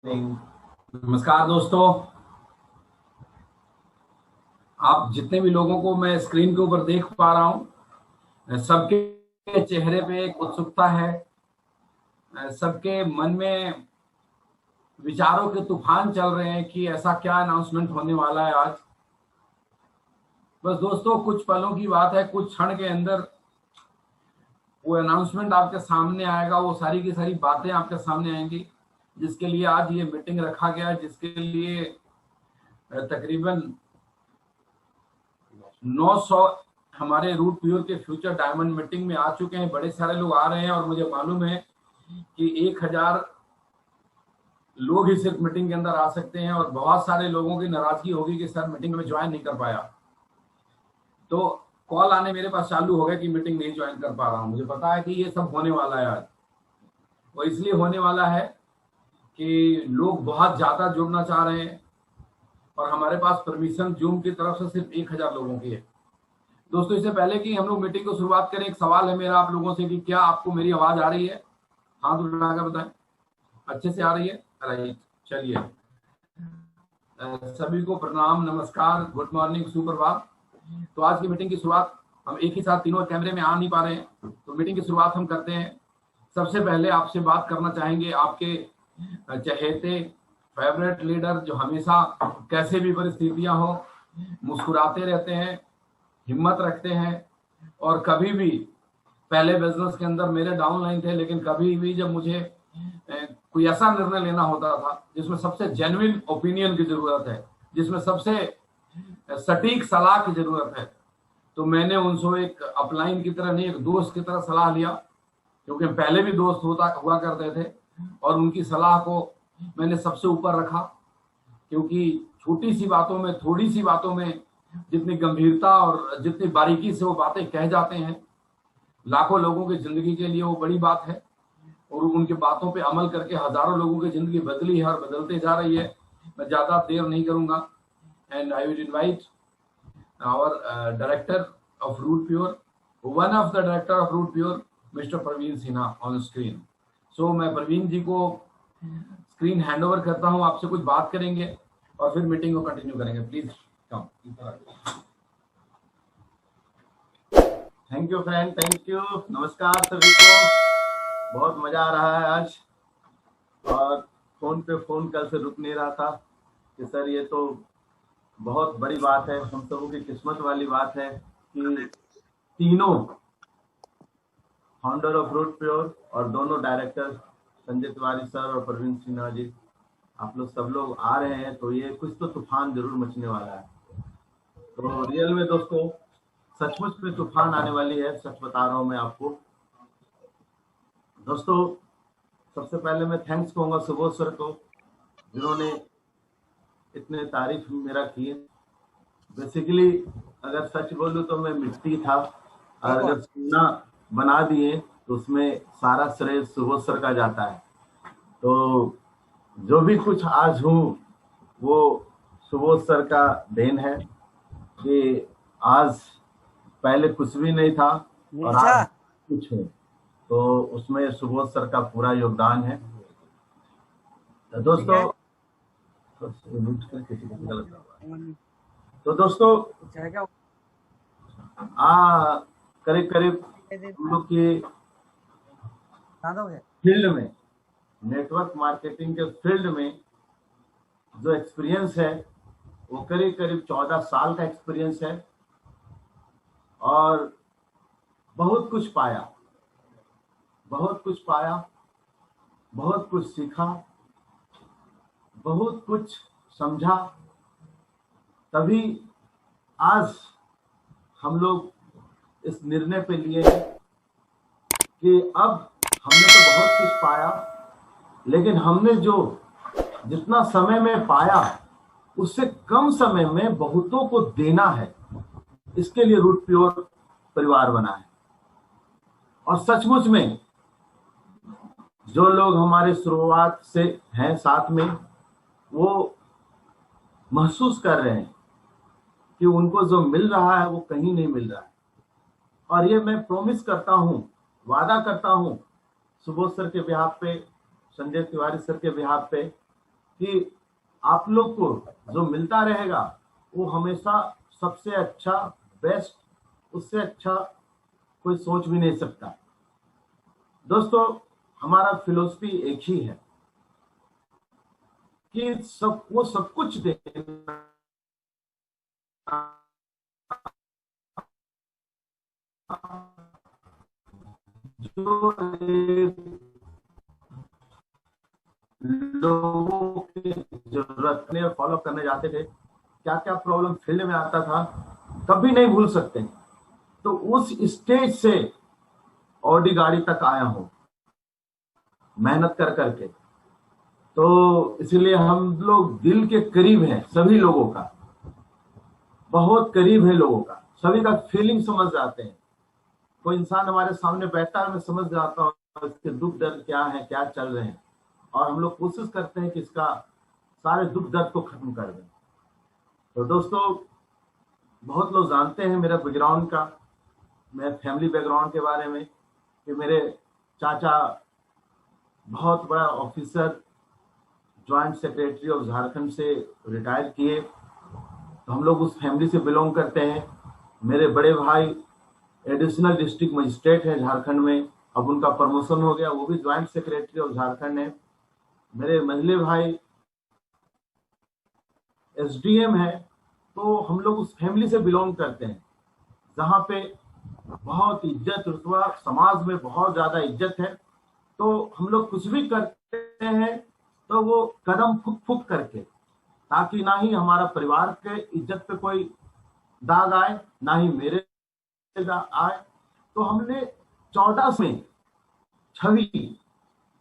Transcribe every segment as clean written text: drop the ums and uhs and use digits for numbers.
नमस्कार दोस्तों। आप जितने भी लोगों को मैं स्क्रीन के ऊपर देख पा रहा हूं, सबके चेहरे पे एक उत्सुकता है। सबके मन में विचारों के तूफान चल रहे हैं कि ऐसा क्या अनाउंसमेंट होने वाला है आज। बस दोस्तों, कुछ पलों की बात है, कुछ क्षण के अंदर वो अनाउंसमेंट आपके सामने आएगा, वो सारी की सारी बातें आपके सामने आएंगी, जिसके लिए आज ये मीटिंग रखा गया है, जिसके लिए तकरीबन 900 हमारे रूट प्योर के फ्यूचर डायमंड मीटिंग में आ चुके हैं। बड़े सारे लोग आ रहे हैं और मुझे मालूम है कि 1000 लोग ही सिर्फ मीटिंग के अंदर आ सकते हैं और बहुत सारे लोगों की नाराजगी होगी कि सर मीटिंग में ज्वाइन नहीं कर पाया। तो कॉल आने मेरे पास चालू हो गया कि मीटिंग नहीं ज्वाइन कर पा रहा हूं। मुझे पता है कि ये सब होने वाला है आज, वो इसलिए होने वाला है कि लोग बहुत ज्यादा जुड़ना चाह रहे हैं और हमारे पास परमिशन जूम की तरफ से सिर्फ 1000 लोगों की है। दोस्तों, इससे पहले कि हम लोग मीटिंग को शुरुआत करें, एक सवाल है मेरा आप लोगों से कि क्या आपको मेरी आवाज आ रही है? हाथ उठाकर बताएं, अच्छे से आ रही है? राइट, चलिए। सभी को प्रणाम, नमस्कार, गुड मॉर्निंग, सुप्रभात। तो आज की मीटिंग की शुरुआत हम एक ही साथ तीनों कैमरे में आ नहीं पा रहे हैं, तो मीटिंग की शुरुआत हम करते हैं। सबसे पहले आपसे बात करना चाहेंगे आपके चहेते फेवरेट लीडर, जो हमेशा कैसे भी परिस्थितियां हो मुस्कुराते रहते हैं, हिम्मत रखते हैं और कभी भी, पहले बिजनेस के अंदर मेरे डाउनलाइन थे, लेकिन कभी भी जब मुझे कोई ऐसा निर्णय लेना होता था जिसमें सबसे जेन्युइन ओपिनियन की जरूरत है, जिसमें सबसे सटीक सलाह की जरूरत है, तो मैंने उनसे एक अपलाइन की तरह नहीं, एक दोस्त की तरह सलाह लिया, क्योंकि पहले भी दोस्त हुआ करते थे और उनकी सलाह को मैंने सबसे ऊपर रखा। क्योंकि छोटी सी बातों में, थोड़ी सी बातों में जितनी गंभीरता और जितनी बारीकी से वो बातें कह जाते हैं, लाखों लोगों की जिंदगी के लिए वो बड़ी बात है और उनकी बातों पे अमल करके हजारों लोगों की जिंदगी बदली है और बदलते जा रही है। मैं ज्यादा देर नहीं करूंगा and I will invite our director of root pure, one of the director of root pure, mister Praveen Sinha on screen. So मैं प्रवीण जी को स्क्रीन हैंड ओवर करता हूं, आपसे कुछ बात करेंगे और फिर मीटिंग को कंटिन्यू करेंगे। Please come. Thank you friend, thank you. नमस्कार सभी को। बहुत मजा आ रहा है आज और फोन पे फोन कल से रुक नहीं रहा था कि सर ये तो बहुत बड़ी बात है, हम सबों की किस्मत वाली बात है कि तीनों फाउंडर ऑफ रूट प्योर और दोनों डायरेक्टर संजय तिवारी सर और प्रवीण सिन्हा जी, आप लोग सब लोग आ रहे हैं, तो ये कुछ तो तूफान जरूर मचने वाला है। तो रियल में दोस्तों सचमुच में तूफान आने वाली है, सच बता रहा हूं मैं आपको। दोस्तों, सबसे पहले मैं थैंक्स कहूंगा सुबोध सर को, जिन्होंने इतने तारीफ मेरा की। बेसिकली अगर सच बोलूं तो मैं मिट्टी था और अगर सोना बना दिए तो उसमें सारा श्रेय सुबोध सर का जाता है। तो जो भी कुछ आज हूँ वो सुबोध सर का देन है कि आज पहले कुछ भी नहीं था और आज कुछ है, तो उसमें सुबोध सर का पूरा योगदान है। तो दोस्तों, करीब करीब हम लोग की फील्ड में, नेटवर्क मार्केटिंग के फील्ड में जो एक्सपीरियंस है वो करीब करीब 14 साल का एक्सपीरियंस है और बहुत कुछ पाया, बहुत कुछ पाया, बहुत कुछ सीखा, बहुत कुछ समझा। तभी आज हम लोग इस निर्णय पे लिए हैं कि अब हमने तो बहुत कुछ पाया, लेकिन हमने जो जितना समय में पाया उससे कम समय में बहुतों को देना है। इसके लिए रूट प्योर परिवार बना है और सचमुच में जो लोग हमारे शुरुआत से हैं साथ में, वो महसूस कर रहे हैं कि उनको जो मिल रहा है वो कहीं नहीं मिल रहा है। और ये मैं प्रॉमिस करता हूं, वादा करता हूं सुबोध सर के बिहाफ पे, संजय तिवारी सर के बिहाफ पे, कि आप लोग को जो मिलता रहेगा वो हमेशा सबसे अच्छा, बेस्ट, उससे अच्छा कोई सोच भी नहीं सकता। दोस्तों, हमारा फिलोसफी एक ही है कि वो सब कुछ देना जो लोगों की जरूरत ने फॉलो करने जाते थे, क्या क्या प्रॉब्लम फील्ड में आता था, कभी नहीं भूल सकते। तो उस स्टेज से ऑडी गाड़ी तक आया हूं मेहनत कर करके। तो इसलिए हम लोग दिल के करीब हैं सभी लोगों का, बहुत करीब है लोगों का, सभी का फीलिंग समझ जाते हैं। कोई इंसान हमारे सामने बैठता है, मैं समझ जाता हूँ इसके दुख दर्द क्या है, क्या चल रहे हैं, और हम लोग कोशिश करते हैं कि इसका सारे दुख दर्द को खत्म कर दें। तो दोस्तों, बहुत लोग जानते हैं मेरा बैकग्राउंड का, मेरे फैमिली बैकग्राउंड के बारे में, कि मेरे चाचा बहुत बड़ा officer, joint secretary of Jharkhand से रिटायर किए। तो हम लोग उस फैमिली से बिलोंग करते हैं। मेरे बड़े भाई एडिशनल डिस्ट्रिक्ट मजिस्ट्रेट है झारखंड में, अब उनका प्रमोशन हो गया, वो भी ज्वाइंट सेक्रेटरी ऑफ झारखंड है। मेरे मंझले भाई एसडीएम है। तो हम लोग उस फैमिली से बिलोंग करते हैं जहाँ पे बहुत इज्जत, रुतबा, समाज में बहुत ज्यादा इज्जत है। तो हम लोग कुछ भी करते हैं तो वो कदम फूक फूक करके, ताकि ना ही हमारा परिवार के इज्जत पे कोई दाग आए, ना ही मेरे आए। तो हमने 14 में छवि,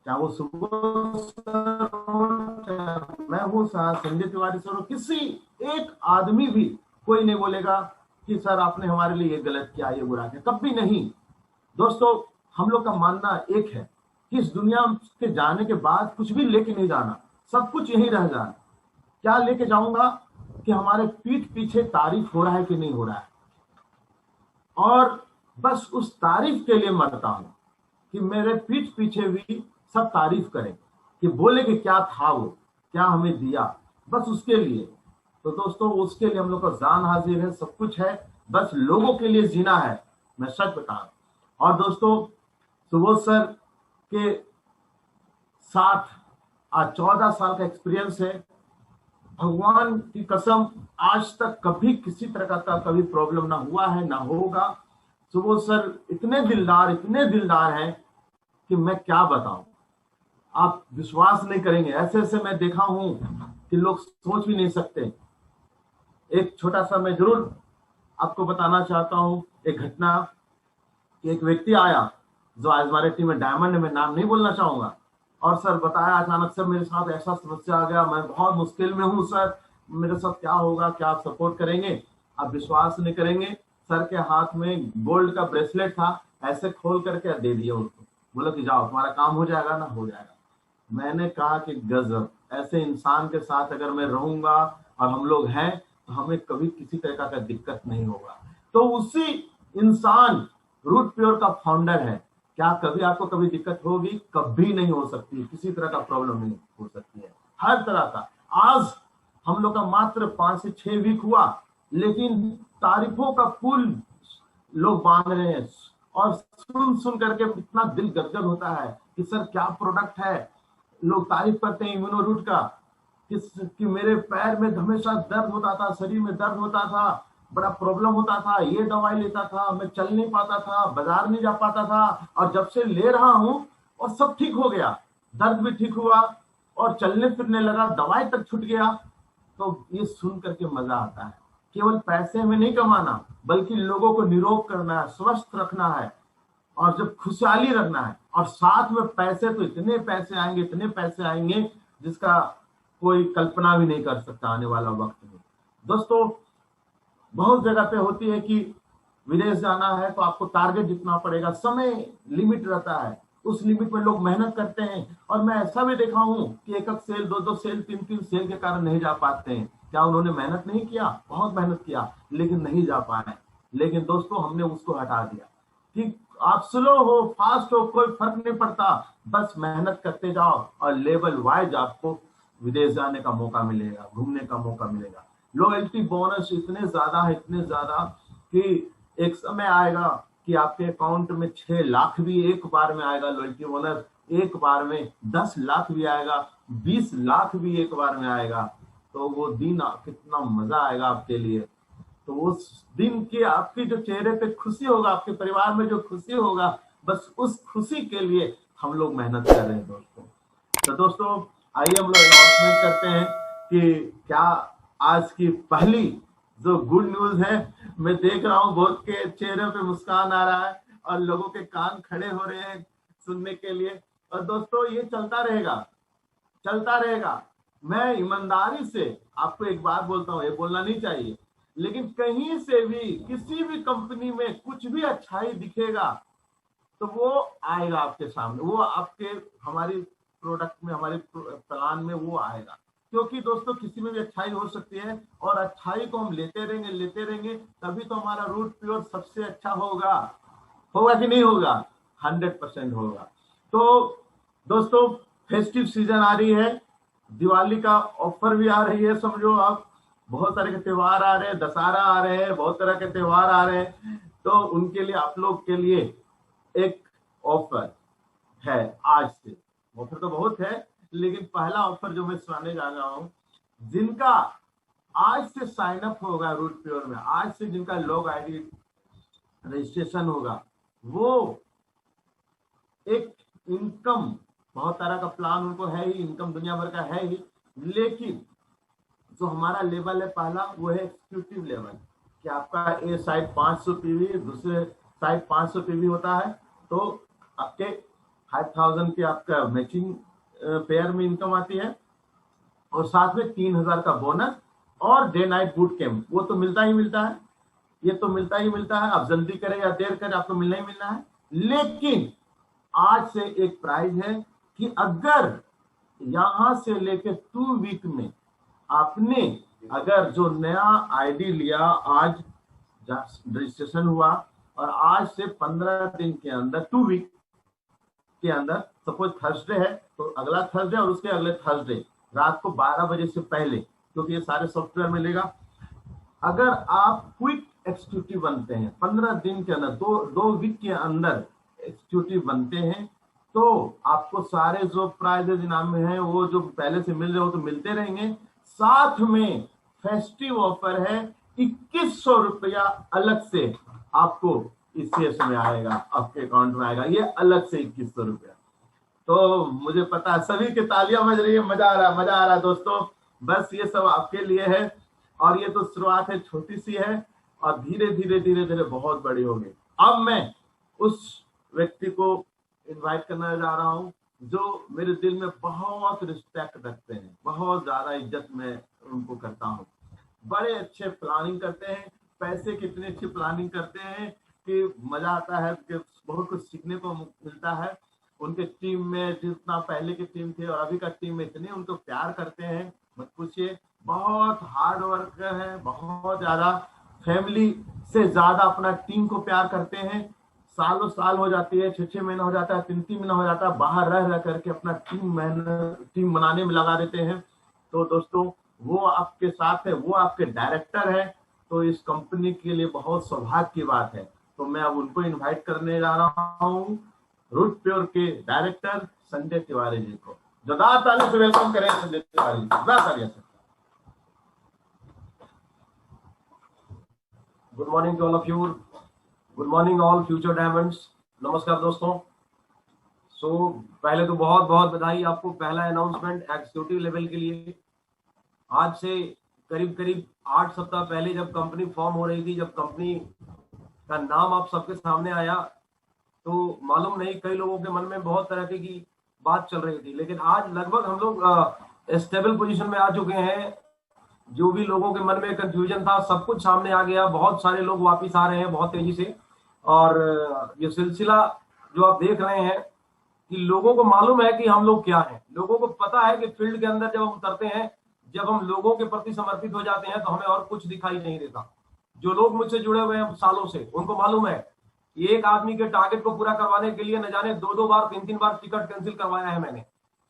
चाहे वो सुबह सर हो, चाहे मैं हूँ, संजय तिवारी सर हो, किसी एक आदमी भी कोई नहीं बोलेगा कि सर आपने हमारे लिए ये गलत किया, ये बुरा किया, कभी नहीं। दोस्तों, हम लोग का मानना एक है कि इस दुनिया के जाने के बाद कुछ भी लेके नहीं जाना, सब कुछ यही रह जाना। क्या लेके जाऊंगा कि हमारे पीठ पीछे तारीफ हो रहा है कि नहीं हो रहा है, और बस उस तारीफ के लिए मरता हूं कि मेरे पीठ पीछे भी सब तारीफ करें, कि बोले कि क्या था वो, क्या हमें दिया, बस उसके लिए। तो दोस्तों, उसके लिए हम लोग का जान हाजिर है, सब कुछ है, बस लोगों के लिए जीना है, मैं सच बता रहा हूं। और दोस्तों, सुबोध सर के साथ आज 14 साल का एक्सपीरियंस है। भगवान की कसम, आज तक कभी किसी तरह का कभी प्रॉब्लम ना हुआ है, ना होगा। सुबोध सर इतने दिलदार हैं कि मैं क्या बताऊं, आप विश्वास नहीं करेंगे। ऐसे ऐसे मैं देखा हूं कि लोग सोच भी नहीं सकते। एक छोटा सा मैं जरूर आपको बताना चाहता हूं एक घटना, कि एक व्यक्ति आया जो आज हमारे टीम में डायमंड, में नाम नहीं बोलना चाहूंगा, और सर बताया अचानक सर मेरे साथ ऐसा समस्या आ गया, मैं बहुत मुश्किल में हूँ सर, मेरे साथ क्या होगा, क्या आप सपोर्ट करेंगे? आप विश्वास नहीं करेंगे, सर के हाथ में गोल्ड का ब्रेसलेट था, ऐसे खोल करके दे दिया उसको, बोला कि जाओ तुम्हारा काम हो जाएगा ना, हो जाएगा। मैंने कहा कि गजब, ऐसे इंसान के साथ अगर मैं रहूंगा और हम लोग हैं तो हमें कभी किसी तरह का दिक्कत नहीं होगा। तो उसी इंसान रूट प्योर का फाउंडर है। क्या कभी आपको कभी दिक्कत होगी? कभी नहीं हो सकती, किसी तरह का प्रॉब्लम नहीं हो सकती है, हर तरह का। आज हम लोग का मात्र 5 से 6 वीक हुआ, लेकिन तारीफों का पुल लोग बांध रहे हैं, और सुन करके इतना दिल गदगद होता है कि सर क्या प्रोडक्ट है। लोग तारीफ करते हैं इम्यूनो रूट का, कि मेरे पैर में हमेशा दर्द होता था, शरीर में दर्द होता था, बड़ा प्रॉब्लम होता था, ये दवाई लेता था, मैं चल नहीं पाता था, बाजार नहीं जा पाता था, और जब से ले रहा हूं और सब ठीक हो गया, दर्द भी ठीक हुआ और चलने फिरने लगा, दवाई तक छूट गया। तो ये सुन करके मजा आता है। केवल पैसे में नहीं कमाना, बल्कि लोगों को निरोग करना है, स्वस्थ रखना है, और जब खुशहाली रखना है, और साथ में पैसे, तो इतने पैसे आएंगे, इतने पैसे आएंगे जिसका कोई कल्पना भी नहीं कर सकता आने वाला वक्त में। दोस्तों, बहुत जगह पे होती है कि विदेश जाना है तो आपको टारगेट जितना पड़ेगा, समय लिमिट रहता है, उस लिमिट में लोग मेहनत करते हैं। और मैं ऐसा भी देखा हूं कि एक सेल, 2 सेल, 3 सेल के कारण नहीं जा पाते हैं। क्या उन्होंने मेहनत नहीं किया? बहुत मेहनत किया, लेकिन नहीं जा पाए। लेकिन दोस्तों, हमने उसको हटा दिया कि आप स्लो हो, फास्ट हो, कोई फर्क नहीं पड़ता, बस मेहनत करते जाओ और लेवल वाइज आपको विदेश जाने का मौका मिलेगा, घूमने का मौका मिलेगा। लॉयल्टी बोनस इतने ज्यादा है, इतने ज्यादा कि एक समय आएगा कि आपके अकाउंट में 6 लाख भी एक बार में आएगा लॉयल्टी बोनस, एक बार में 10 लाख भी आएगा, 20 लाख भी एक बार में आएगा। तो वो दिन कितना मजा आएगा आपके लिए। तो उस दिन की आपकी जो चेहरे पे खुशी होगा, आपके परिवार में जो खुशी होगा, बस उस खुशी के लिए हम लोग मेहनत कर रहे हैं दोस्तों। तो दोस्तों आइए हम लोग अनाउंसमेंट करते हैं कि क्या आज की पहली जो गुड न्यूज है, मैं देख रहा हूँ बहुत के चेहरे पे मुस्कान आ रहा है और लोगों के कान खड़े हो रहे हैं सुनने के लिए। और दोस्तों ये चलता रहेगा, चलता रहेगा। मैं ईमानदारी से आपको एक बात बोलता हूँ, ये बोलना नहीं चाहिए, लेकिन कहीं से भी किसी भी कंपनी में कुछ भी अच्छाई दिखेगा तो वो आएगा आपके सामने, वो आपके हमारी प्रोडक्ट में, हमारे प्लान में वो आएगा। क्योंकि दोस्तों किसी में भी अच्छाई हो सकती है और अच्छाई को हम लेते रहेंगे, तभी तो हमारा रूट प्योर सबसे अच्छा होगा। होगा कि नहीं होगा? 100% होगा। तो दोस्तों फेस्टिव सीजन आ रही है, दिवाली का ऑफर भी आ रही है, समझो आप, बहुत सारे के त्योहार आ रहे हैं, दशहरा आ रहे हैं, बहुत तरह के त्योहार आ रहे हैं। तो उनके लिए आप लोग के लिए एक ऑफर है आज से। ऑफर तो बहुत है, लेकिन पहला ऑफर जो मैं सुनाने जा रहा हूं, जिनका आज से साइन अप होगा रूट प्योर में, आज से जिनका लॉग आईडी रजिस्ट्रेशन होगा, वो एक इनकम, बहुत तरह का प्लान उनको है ही, इनकम दुनिया भर का है ही, लेकिन जो हमारा लेवल है पहला, वो है एक्सिक्यूटिव लेवल, कि आपका ए साइड 500 पीवी, दूसरे साइड 500 पीवी होता है, तो आपके 5000 की आपका मैचिंग पेयर में इनकम आती है, और साथ में 3000 का बोनस और डे नाइट बूट कैंप, वो तो मिलता ही मिलता है, ये तो मिलता ही मिलता है। आप जल्दी करें या देर करें, आपको मिलना ही मिलना है। लेकिन आज से एक प्राइज है कि अगर यहां से लेके 2 वीक में आपने अगर जो नया आईडी लिया, आज रजिस्ट्रेशन हुआ, और आज से 15 दिन के अंदर, 2 वीक के अंदर, सपोज थर्सडे है तो अगला थर्सडे और उसके अगले थर्सडे रात को 12 बजे से पहले, क्योंकि ये सारे सॉफ्टवेयर मिलेगा, अगर आप क्विक एक्सिक्यूटिव बनते हैं 15 दिन के अंदर, दो वीक के अंदर एक्सिक्यूटिव बनते हैं, तो आपको सारे जो प्राइजेज इनाम में हैं वो जो पहले से मिल रहे हो तो मिलते रहेंगे। साथ में फेस्टिव ऑफर है, 2100 रुपया अलग से आपको इस शेष में आएगा, आपके अकाउंट में आएगा, ये अलग से 2100 रुपया। तो मुझे पता है सभी की तालियां बज रही है, मजा आ रहा है दोस्तों। बस ये सब आपके लिए है, और ये तो शुरुआत है, छोटी सी है, और धीरे धीरे बहुत बड़ी होगी। अब मैं उस व्यक्ति को इनवाइट करना जा रहा हूं जो मेरे दिल में बहुत रिस्पेक्ट रखते हैं, बहुत ज्यादा इज्जत मैं उनको करता हूं, बड़े अच्छे प्लानिंग करते हैं, पैसे की इतनी अच्छी प्लानिंग करते हैं कि मजा आता है, कि बहुत कुछ सीखने को मिलता है। उनके टीम में जितना पहले की टीम थी और अभी का टीम में इतने उनको प्यार करते हैं, मत पूछिए। बहुत हार्ड वर्कर है, बहुत ज्यादा, फैमिली से ज्यादा अपना टीम को प्यार करते हैं। सालों साल हो जाती है, 6-6 महीना हो जाता है, 3-3 महीना हो जाता है, बाहर रह करके अपना टीम बनाने में लगा देते हैं। तो दोस्तों वो आपके साथ है, वो आपके डायरेक्टर है, तो इस कंपनी के लिए बहुत सौभाग्य की बात है। तो मैं अब उनको इनवाइट करने जा रहा हूँ, रूट प्योर के डायरेक्टर संजय तिवारी जी को। जोरदार ताली से वेलकम करें Sanjay Tiwari ji. Good morning to all of you, good morning all future diamonds. नमस्कार दोस्तों। पहले तो बहुत बहुत बधाई आपको, पहला अनाउंसमेंट एग्जीक्यूटिव लेवल के लिए। आज से करीब 8 सप्ताह पहले जब कंपनी फॉर्म हो रही थी, जब कंपनी का नाम आप सबके सामने आया, तो मालूम नहीं कई लोगों के मन में बहुत तरह की बात चल रही थी, लेकिन आज लगभग हम लोग स्टेबल पोजीशन में आ चुके हैं। जो भी लोगों के मन में कंफ्यूजन था सब कुछ सामने आ गया, बहुत सारे लोग वापिस आ रहे हैं बहुत तेजी से। और ये सिलसिला जो आप देख रहे हैं कि लोगों को मालूम है कि हम लोग क्या हैं, लोगों को पता है कि फील्ड के अंदर जब हम उतरते हैं, जब हम लोगों के प्रति समर्पित हो जाते हैं, तो हमें और कुछ दिखाई नहीं देता। जो लोग मुझसे जुड़े हुए हैं सालों से, उनको मालूम है कि एक आदमी के टारगेट को पूरा करवाने के लिए न जाने 2-2 बार 3-3 बार टिकट कैंसिल करवाया है मैंने।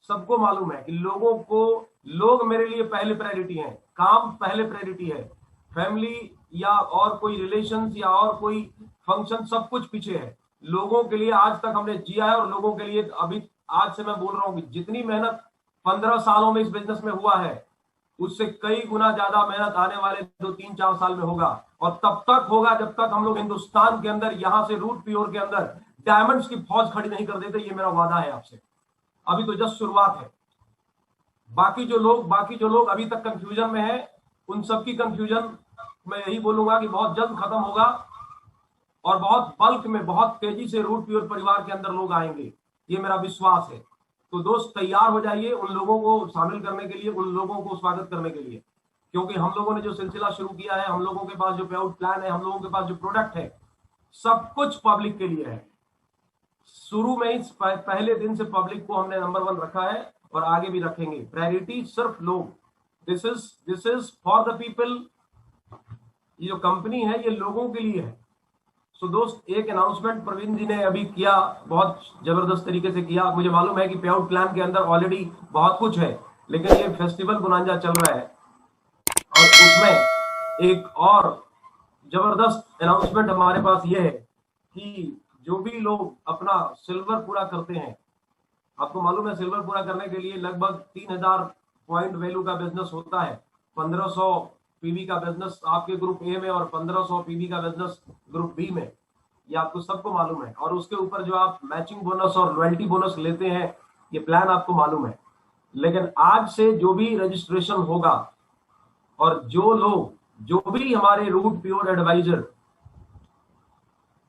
सबको मालूम है कि लोगों को लोग मेरे लिए पहले प्रायोरिटी हैं, काम पहले प्रायोरिटी है, फैमिली या और कोई रिलेशंस या और कोई फंक्शन सब कुछ पीछे है। लोगों के लिए आज तक हमने जिया है और लोगों के लिए अभी आज से मैं बोल रहा हूँ कि जितनी मेहनत 15 सालों में इस बिजनेस में हुआ है उससे कई गुना ज्यादा मेहनत आने वाले 2-3-4 साल में होगा, और तब तक होगा जब तक हम लोग हिंदुस्तान के अंदर यहां से रूट प्योर के अंदर डायमंड्स की फौज खड़ी नहीं कर देते। ये मेरा वादा है आपसे। अभी तो जस्ट शुरुआत है। बाकी जो लोग अभी तक कंफ्यूजन में है, उन सबकी कंफ्यूजन मैं यही बोलूंगा कि बहुत जल्द खत्म होगा और बहुत बल्क में बहुत तेजी से रूट प्योर परिवार के अंदर लोग आएंगे, ये मेरा विश्वास है। तो दोस्त तैयार हो जाइए उन लोगों को शामिल करने के लिए, उन लोगों को स्वागत करने के लिए, क्योंकि हम लोगों ने जो सिलसिला शुरू किया है, हम लोगों के पास जो पे आउट प्लान है, हम लोगों के पास जो प्रोडक्ट है, सब कुछ पब्लिक के लिए है। शुरू में ही पहले दिन से पब्लिक को हमने नंबर 1 रखा है और आगे भी रखेंगे। प्रायोरिटी सिर्फ लोग, this is for the people. ये जो कंपनी है ये लोगों के लिए है। सो दोस्त, एक अनाउंसमेंट प्रवीण जी ने अभी किया, बहुत जबरदस्त तरीके से किया। मुझे मालूम है कि पे आउट प्लान के अंदर ऑलरेडी बहुत कुछ है, लेकिन ये फेस्टिवल बोनांजा चल रहा है और उसमें एक और जबरदस्त अनाउंसमेंट हमारे पास ये है कि जो भी लोग अपना सिल्वर पूरा करते हैं, आपको मालूम है सिल्वर पूरा करने के लिए लगभग 3000 पॉइंट वैल्यू का बिजनेस होता है। 1500 पीवी का बिजनेस आपके ग्रुप ए में और 1500 पीवी का बिजनेस ग्रुप बी में, ये आपको सबको मालूम है। और उसके ऊपर जो आप मैचिंग बोनस और लॉयल्टी बोनस लेते हैं, ये प्लान आपको मालूम है। लेकिन आज से जो भी रजिस्ट्रेशन होगा और जो भी हमारे रूट प्योर एडवाइजर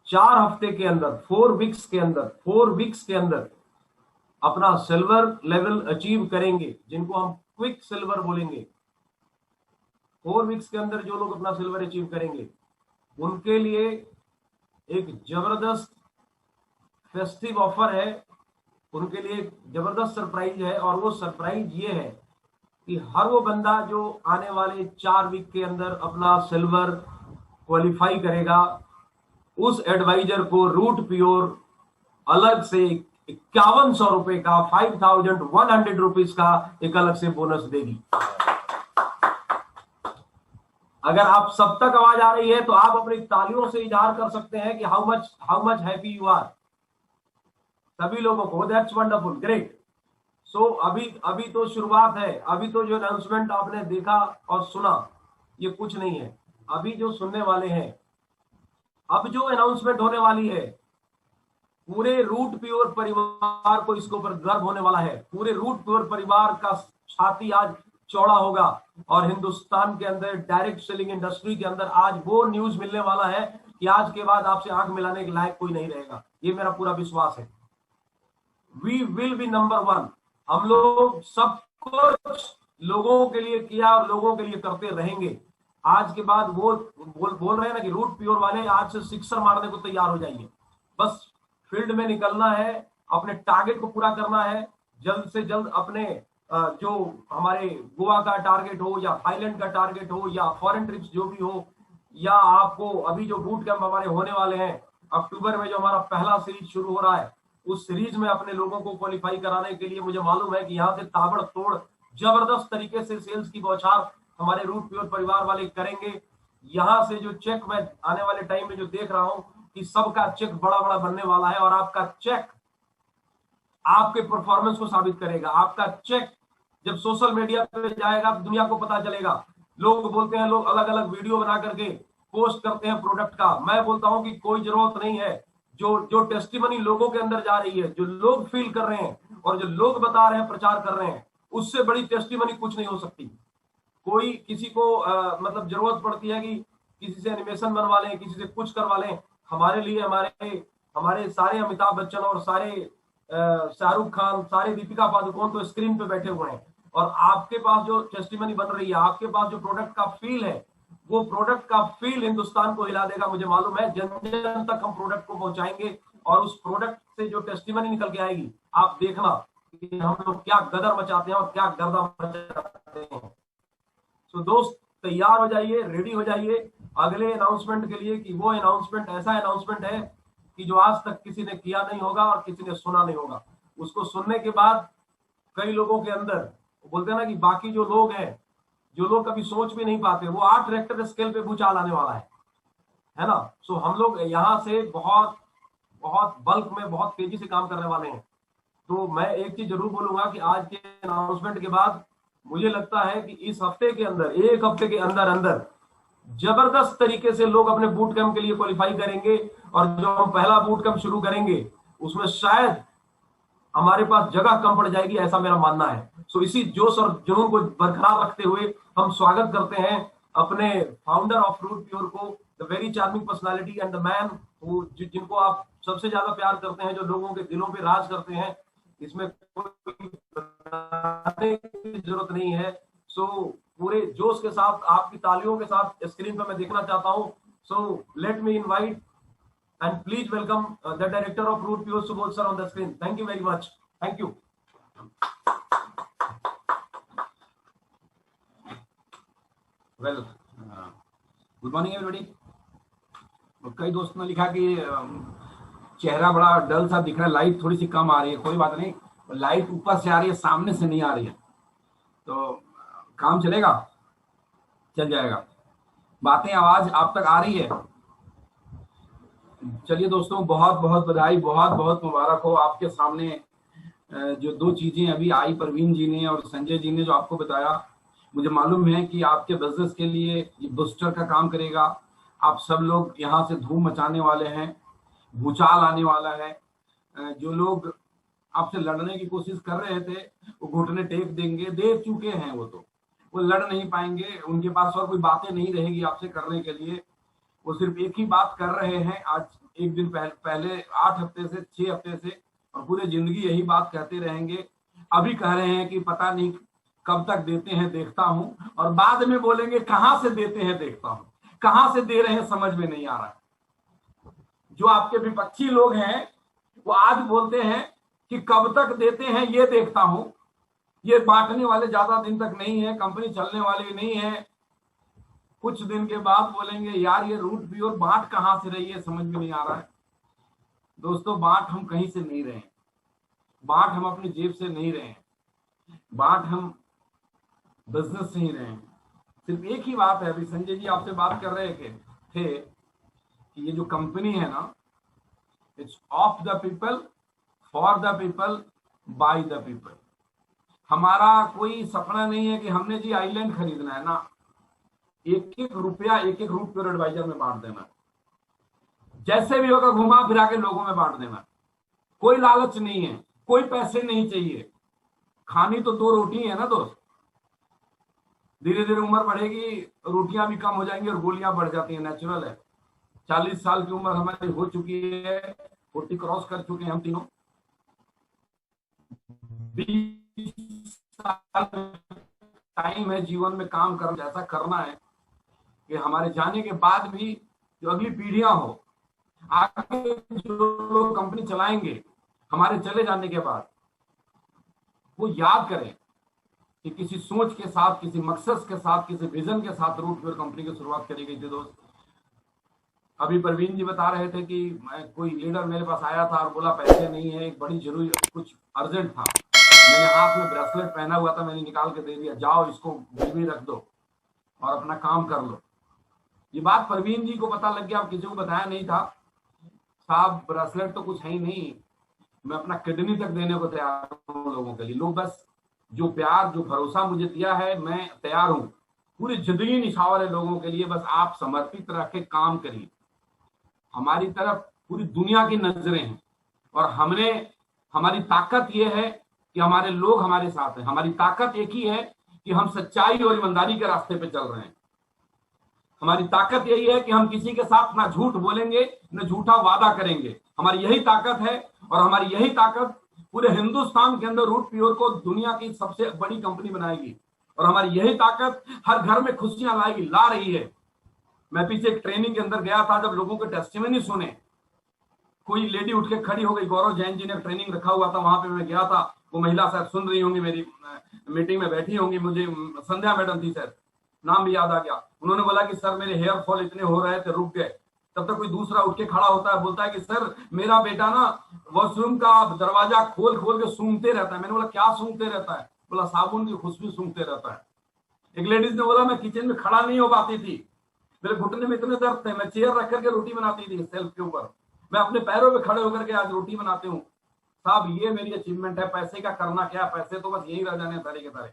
4 हफ्ते के अंदर 4 वीक्स के अंदर अपना सिल्वर लेवल अचीव करेंगे, जिनको हम क्विक सिल्वर बोलेंगे, 4 वीक्स के अंदर जो लोग अपना सिल्वर अचीव करेंगे, उनके लिए एक जबरदस्त फेस्टिव ऑफर है, उनके लिए एक जबरदस्त सरप्राइज है। और वो सरप्राइज ये है कि हर वो बंदा जो आने वाले 4 वीक के अंदर अपना सिल्वर क्वालिफाई करेगा, उस एडवाइजर को रूट प्योर अलग से 5100 रुपए का 5100 रुपीज का एक अलग से बोनस देगी। अगर आप सब तक आवाज आ रही है तो आप अपनी तालियों से इजहार कर सकते हैं कि how much happy you are. सभी लोगों को दैट्स वंडरफुल, ग्रेट। सो अभी तो शुरुआत है। अभी तो जो अनाउंसमेंट आपने देखा और सुना ये कुछ नहीं है। अभी जो सुनने वाले हैं, अब जो अनाउंसमेंट होने वाली है, पूरे रूट प्योर परिवार को इसके ऊपर गर्व होने वाला है। पूरे रूट प्योर परिवार का छाती आज चौड़ा होगा और हिंदुस्तान के अंदर डायरेक्ट सेलिंग इंडस्ट्री के अंदर आज वो न्यूज मिलने वाला है कि आज के बाद आपसे आंख मिलाने के लायक कोई नहीं रहेगा। ये मेरा पूरा विश्वास है। We will be number 1। हम लोग सब कुछ लोगों के लिए किया और लोगों के लिए करते रहेंगे। आज के बाद वो बोल रहे हैं ना कि रूट प्योर वाले आज से सिक्सर मारने को तैयार हो जाइए। बस फील्ड में निकलना है, अपने टारगेट को पूरा करना है। जल्द से जल्द अपने जो हमारे गोवा का टारगेट हो या थाईलैंड का टारगेट हो या फॉरेन ट्रिप्स जो भी हो, या आपको अभी जो बूट कैंप हमारे होने वाले हैं अक्टूबर में, जो हमारा पहला सीरीज शुरू हो रहा है, उस सीरीज में अपने लोगों को क्वालिफाई कराने के लिए मुझे मालूम है कि यहाँ से ताबड़तोड़ जबरदस्त तरीके से सेल्स की बौछार हमारे रूट प्योर परिवार वाले करेंगे। यहाँ से जो चेक मैं आने वाले टाइम में जो देख रहा हूं कि सबका चेक बड़ा बड़ा बनने वाला है और आपका चेक आपके परफॉर्मेंस को साबित करेगा। आपका चेक जब सोशल मीडिया पे जाएगा दुनिया को पता चलेगा। लोग बोलते हैं, लोग अलग अलग वीडियो बना करके पोस्ट करते हैं प्रोडक्ट का। मैं बोलता हूं कि कोई जरूरत नहीं है। जो टेस्टिमनी लोगों के अंदर जा रही है, जो लोग फील कर रहे हैं और जो लोग बता रहे हैं, प्रचार कर रहे हैं, उससे बड़ी टेस्टिमनी कुछ नहीं हो सकती। कोई किसी को मतलब जरूरत पड़ती है कि किसी से एनिमेशन बनवा लें, किसी से कुछ करवा लें। हमारे लिए हमारे सारे अमिताभ बच्चन और सारे शाहरुख खान, सारे दीपिका पादुकोण तो स्क्रीन पे बैठे हुए हैं। और आपके पास जो टेस्टिमनी बन रही है, आपके पास जो प्रोडक्ट का फील है, वो प्रोडक्ट का फील हिंदुस्तान को हिला देगा। मुझे मालूम है जन जन तक हम प्रोडक्ट को पहुंचाएंगे और उस प्रोडक्ट से जो टेस्टिमनी निकल के आएगी, आप देखना कि हम लोग क्या गदर मचाते हैं और क्या गर्दा मचाते हैं। तो दोस्त तैयार हो जाइए, रेडी हो जाइए अगले अनाउंसमेंट के लिए कि वो अनाउंसमेंट ऐसा अनाउंसमेंट है कि जो आज तक किसी ने किया नहीं होगा और किसी ने सुना नहीं होगा। उसको सुनने के बाद कई लोगों के अंदर बोलते हैं ना कि बाकी जो लोग हैं, जो लोग कभी सोच भी नहीं पाते, वो 8 रिक्टर स्केल पे भूचाल आने वाला है ना। सो हम लोग यहाँ से बहुत बहुत बल्क में बहुत तेजी से काम करने वाले हैं। तो मैं एक चीज जरूर बोलूंगा कि आज के अनाउंसमेंट के बाद मुझे लगता है कि इस हफ्ते के अंदर, एक हफ्ते के अंदर अंदर जबरदस्त तरीके से लोग अपने बूट कैंप के लिए क्वालिफाई करेंगे, और जो हम पहला बूट कैंप शुरू करेंगे उसमें शायद हमारे पास जगह कम पड़ जाएगी, ऐसा मेरा मानना है। सो इसी जोश और जुनून को बरकरार रखते हुए हम स्वागत करते हैं अपने फाउंडर ऑफ फ्रूट प्योर को, the very charming personality and the man जिनको आप सबसे ज्यादा प्यार करते हैं, जो लोगों के दिलों पे राज करते हैं। इसमें कोई बताने की जरूरत नहीं है। सो पूरे जोश के साथ, आपकी तालियों के साथ स्क्रीन पर मैं देखना चाहता हूं। So let me invite and please welcome the director of Fruit Pure, Subodh sir, on the screen. Thank you very much. Thank you. Well, good morning everybody. कई दोस्तों ने लिखा कि चेहरा बड़ा डल सा दिख रहा है, लाइट थोड़ी सी कम आ रही है। कोई बात नहीं, लाइट ऊपर से आ रही है, सामने से नहीं आ रही है, तो काम चलेगा, चल जाएगा। बातें, आवाज आप तक आ रही है? चलिए दोस्तों, बहुत बहुत बधाई, बहुत बहुत मुबारक हो। आपके सामने जो दो चीजें अभी आई, परवीन जी ने और संजय जी ने जो आपको बताया, मुझे मालूम है कि आपके बिजनेस के लिए ये बूस्टर का काम करेगा। आप सब लोग यहाँ से धूम मचाने वाले हैं, भूचाल आने वाला है। जो लोग आपसे लड़ने की कोशिश कर रहे थे वो घुटने टेक देंगे, देख चुके हैं, वो लड़ नहीं पाएंगे, उनके पास और कोई बातें नहीं रहेगी आपसे करने के लिए। वो सिर्फ एक ही बात कर रहे हैं, आज एक दिन पहले 8 हफ्ते से, 6 हफ्ते से, और पूरे जिंदगी यही बात कहते रहेंगे। अभी कह रहे हैं कि पता नहीं कब तक देते हैं, देखता हूं, और बाद में बोलेंगे कहां से देते हैं देखता हूं। कहां से दे रहे हैं समझ में नहीं आ रहा है। जो आपके विपक्षी लोग हैं वो आज बोलते हैं कि कब तक देते हैं ये देखता हूं। ये बांटने वाले ज्यादा दिन तक नहीं है, कंपनी चलने वाली नहीं है। कुछ दिन के बाद बोलेंगे यार ये रूट प्योर बांट कहां से रही है, समझ में नहीं आ रहा है। दोस्तों, बांट हम कहीं से नहीं रहे हैं, बांट हम अपनी जेब से नहीं रहे हैं, बांट हम बिजनेस से ही रहे हैं। सिर्फ एक ही बात है, अभी संजय जी आपसे बात कर रहे थे कि ये जो कंपनी है ना, it's of the people, for the people, by the people. हमारा कोई सपना नहीं है कि हमने जी आइलैंड खरीदना है ना। एक एक रुपया एक एक रूट प्योर एडवाइजर में बांट देना, जैसे भी होगा घुमा फिरा के लोगों में बांट देना। कोई लालच नहीं है, कोई पैसे नहीं चाहिए। खानी तो 2 रोटी है ना दोस्त। धीरे धीरे उम्र बढ़ेगी, रोटियां भी कम हो जाएंगी और गोलियां बढ़ जाती हैं, नेचुरल है। 40 साल की उम्र हमारी हो चुकी है, 40 क्रॉस कर चुके हैं हम तीनों। 20 साल टाइम है जीवन में काम करना, ऐसा करना है कि हमारे जाने के बाद भी जो अगली पीढ़ियां हो, आगे जो लोग कंपनी चलाएंगे हमारे चले जाने के बाद, वो याद करें कि किसी सोच के साथ, किसी मकसद के साथ, किसी विजन के साथ रूट प्योर कंपनी की शुरुआत करी गई थी दोस्त। अभी परवीन जी बता रहे थे कि कोई लीडर मेरे पास आया था और बोला पैसे नहीं है, एक बड़ी जरूरी, कुछ अर्जेंट था। मैंने हाथ में ब्रेसलेट पहना हुआ था, मैंने निकाल के दे दिया, जाओ इसको गिरवी रख दो और अपना काम कर लो। ये बात परवीन जी को पता लग गया, अब किसी को बताया नहीं था। साहब ब्रेसलेट तो कुछ है ही नहीं, मैं अपना किडनी तक देने को तैयार हूँ लोगों के लिए। लोग बस जो प्यार, जो भरोसा मुझे दिया है, मैं तैयार हूँ पूरी जिंदगी निछावर है लोगों के लिए। बस आप समर्पित रह के काम करिए। हमारी तरफ पूरी दुनिया की नजरें हैं और हमारी ताकत यह है कि हमारे लोग हमारे साथ हैं। हमारी ताकत एक ही है कि हम सच्चाई और ईमानदारी के रास्ते पे चल रहे हैं। हमारी ताकत यही है कि हम किसी के साथ ना झूठ बोलेंगे, न झूठा वादा करेंगे। हमारी यही ताकत है, और हमारी यही ताकत पूरे हिंदुस्तान के अंदर रूट प्योर को दुनिया की सबसे बड़ी कंपनी बनाएगी। और हमारी यही ताकत हर घर में खुशियां लाएगी, ला रही है। मैं पीछे एक ट्रेनिंग के अंदर गया था, जब लोगों के टेस्टिमनी सुने, कोई लेडी उठ के खड़ी हो गई। गौरव जैन जी ने ट्रेनिंग रखा हुआ था, वहां पे मैं गया था। वो महिला शायद सुन रही होंगी, मेरी मीटिंग में बैठी होंगी, मुझे संध्या मैडम थी सर, नाम भी याद आ गया। उन्होंने बोला कि सर मेरे हेयर फॉल इतने हो रहे थे, रुक गए। तब तक कोई दूसरा उठ के खड़ा होता है, बोलता है कि सर मेरा बेटा ना वॉशरूम का दरवाजा खोल खोल के सूंघते रहता है। मैंने बोला क्या सूंघते रहता है? बोला साबुन की खुशबू सूंघते रहता है। एक लेडीज ने बोला मैं किचन में खड़ा नहीं हो पाती थी, मेरे घुटने में इतने दर्द थे, मैं चेयर रख करके रोटी बनाती थी सेल्फ के ऊपर, मैं अपने पैरों पे खड़े होकर के आज रोटी बनाती हूँ। साहब ये मेरी अचीवमेंट है, पैसे का करना क्या, पैसे तो बस यही रह जाने सारे के सारे।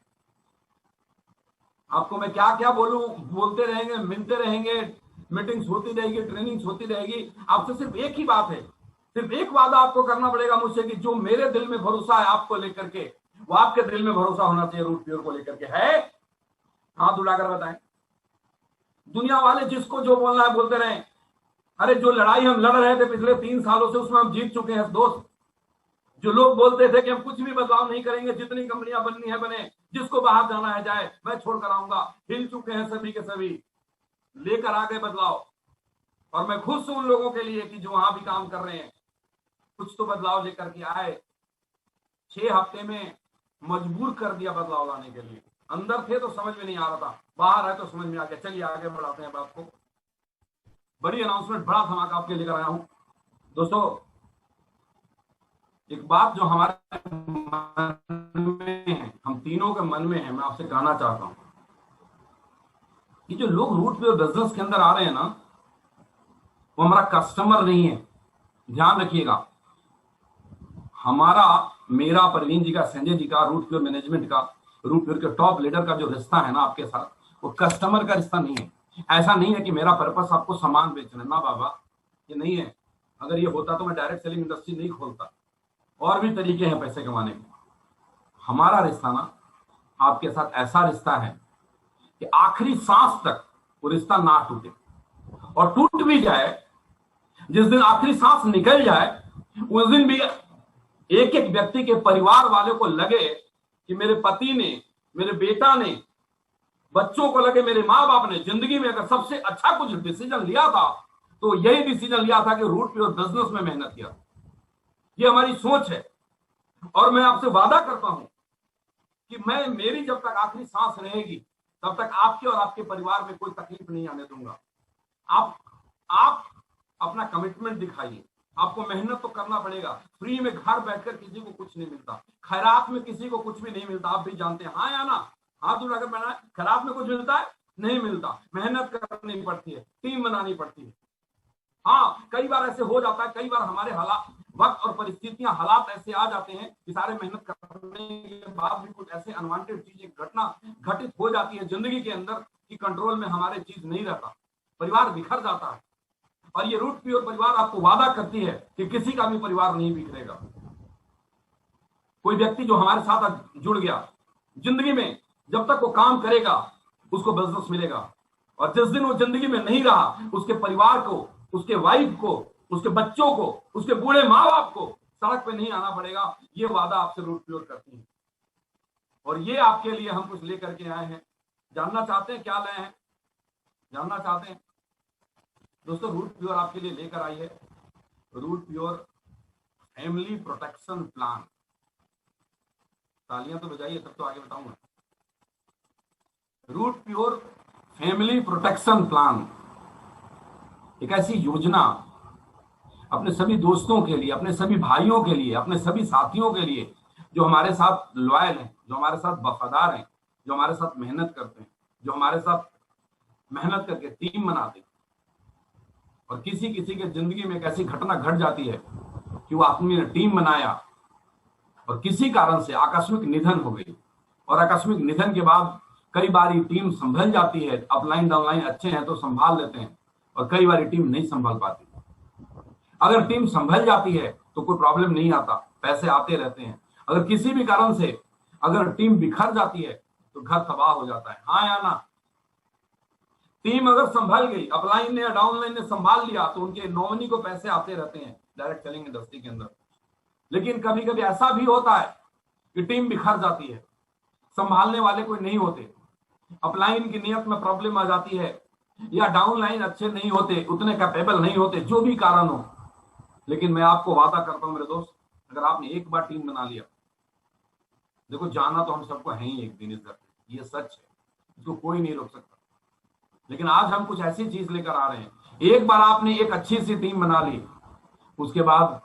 आपको मैं क्या क्या बोलूं, बोलते रहेंगे, मिलते रहेंगे, मीटिंग्स होती रहेगी, ट्रेनिंग्स होती रहेगी। आपसे सिर्फ एक ही बात है, सिर्फ एक वादा आपको करना पड़ेगा मुझसे कि जो मेरे दिल में भरोसा है आपको लेकर के, वो आपके दिल में भरोसा होना चाहिए रूट प्योर को लेकर के। है? हाथ उठाकर बताएं। दुनिया वाले जिसको जो बोलना है बोलते रहे। अरे जो लड़ाई हम लड़ रहे थे पिछले 3 सालों से, उसमें हम जीत चुके हैं दोस्त। जो लोग बोलते थे कि हम कुछ भी बदलाव नहीं करेंगे, जितनी कंपनियां बननी है बने, जिसको बाहर जाना है जाए, मैं छोड़ कर आऊंगा, हिल चुके हैं सभी के सभी, लेकर आ गए बदलाव। और मैं खुश हूं उन लोगों के लिए कि जो वहां भी काम कर रहे हैं, कुछ तो बदलाव लेकर के आए। 6 हफ्ते में मजबूर कर दिया बदलाव लाने के लिए। अंदर थे तो समझ में नहीं आ रहा था, बाहर है तो समझ में आ गया। चलिए आगे बढ़ाते हैं बात को। बड़ी अनाउंसमेंट, बड़ा धमाका आपके लेकर आया हूं दोस्तों। एक बात जो हमारे मन में है, हम तीनों के मन में है, मैं आपसे कहना चाहता हूं कि जो लोग रूट प्योर बिजनेस के अंदर आ रहे हैं ना, वो हमारा कस्टमर नहीं है। ध्यान रखिएगा, हमारा, मेरा, परवीन जी का, संजय जी का, रूट प्योर मैनेजमेंट का, रूट प्योर के टॉप लीडर का जो रिश्ता है ना आपके साथ, वो कस्टमर का रिश्ता नहीं है। ऐसा नहीं है कि मेरा पर्पस आपको सामान बेचना, ना बाबा, ये नहीं है। अगर ये होता तो मैं डायरेक्ट सेलिंग इंडस्ट्री नहीं खोलता। और भी तरीके हैं पैसे कमाने के। हमारा रिश्ता ना आपके साथ ऐसा रिश्ता है कि आखिरी सांस तक वो रिश्ता ना टूटे, और टूट भी जाए, जिस दिन आखिरी सांस निकल जाए, उस दिन भी एक एक व्यक्ति के परिवार वाले को लगे कि मेरे पति ने, मेरे बेटा ने, बच्चों को लगे मेरे माँ बाप ने जिंदगी में अगर सबसे अच्छा कुछ डिसीजन लिया था तो यही डिसीजन लिया था कि रूट प्योर बिजनेस में मेहनत किया। ये हमारी सोच है। और मैं आपसे वादा करता हूं कि मैं, मेरी जब तक आखिरी सांस रहेगी तब तक आपके और आपके परिवार में कोई तकलीफ नहीं आने दूंगा। आप अपना कमिटमेंट दिखाइए। आपको मेहनत तो करना पड़ेगा। फ्री में घर बैठकर किसी को कुछ नहीं मिलता, खैरात में किसी को कुछ भी नहीं मिलता, आप भी जानते हैं। हाँ या ना? हाथ उठाकर बनाना। खैरात में कुछ मिलता है? नहीं मिलता। मेहनत करनी पड़ती है, टीम बनानी पड़ती है। हाँ, कई बार ऐसे हो जाता है, कई बार हमारे हालात, वक्त और परिस्थितियां, हालात ऐसे आ जाते हैं कि सारे मेहनत करने के बाद भी कुछ ऐसे अनवांटेड चीजें, घटना घटित हो जाती है जिंदगी के अंदर कि कंट्रोल में हमारे चीज नहीं रहता, परिवार बिखर जाता है। और ये रूट प्योर परिवार आपको वादा करती है कि किसी का भी परिवार नहीं बिखरेगा। कोई व्यक्ति जो हमारे साथ जुड़ गया, जिंदगी में जब तक वो काम करेगा उसको बिजनेस मिलेगा, और जिस दिन वो जिंदगी में नहीं रहा, उसके परिवार को, उसके वाइफ को, उसके बच्चों को, उसके बूढ़े माँ बाप को सड़क पे नहीं आना पड़ेगा। ये वादा आपसे रूट प्योर करती है। और ये आपके लिए हम कुछ लेकर के आए हैं। जानना चाहते हैं क्या लाए हैं? जानना चाहते हैं दोस्तों? रूट प्योर आपके लिए लेकर आई है root pure family protection plan. तालियां तो बजाइए, तब तो आगे बताऊंगा। Root pure family protection plan एक ऐसी योजना अपने सभी दोस्तों के लिए, अपने सभी भाइयों के लिए, अपने सभी साथियों के लिए जो हमारे साथ लॉयल हैं, जो हमारे साथ वफादार हैं, जो हमारे साथ मेहनत करते हैं, जो हमारे साथ मेहनत करके टीम बनाते हैं। और किसी किसी के जिंदगी में एक ऐसी घटना घट जाती है कि वो आदमी ने टीम बनाया और किसी कारण से आकस्मिक निधन हो गई, और आकस्मिक निधन के बाद कई बार टीम संभल जाती है। अपलाइन डाउनलाइन अच्छे हैं तो संभाल लेते हैं, और कई बार टीम नहीं संभाल पाती। अगर टीम संभल जाती है तो कोई प्रॉब्लम नहीं आता, पैसे आते रहते हैं। अगर किसी भी कारण से अगर टीम बिखर जाती है तो घर तबाह हो जाता है। हाँ या ना? टीम अगर संभल गई, अपलाइन ने या डाउनलाइन ने संभाल लिया, तो उनके नॉमिनी को पैसे आते रहते हैं डायरेक्ट सेलिंग इंडस्ट्री के अंदर। लेकिन कभी कभी ऐसा भी होता है कि टीम बिखर जाती है, संभालने वाले कोई नहीं होते, अपलाइन की नियत में प्रॉब्लम आ जाती है, या डाउनलाइन अच्छे नहीं होते, उतने कैपेबल नहीं होते, जो भी कारण हो। लेकिन मैं आपको वादा करता हूं मेरे दोस्त, अगर आपने एक बार टीम बना लिया, देखो जाना तो हम सबको है ही एक दिन इस धरती, ये सच है, इसको कोई नहीं रोक सकता। लेकिन आज हम कुछ ऐसी चीज लेकर आ रहे हैं। एक बार आपने एक अच्छी सी टीम बना ली, उसके बाद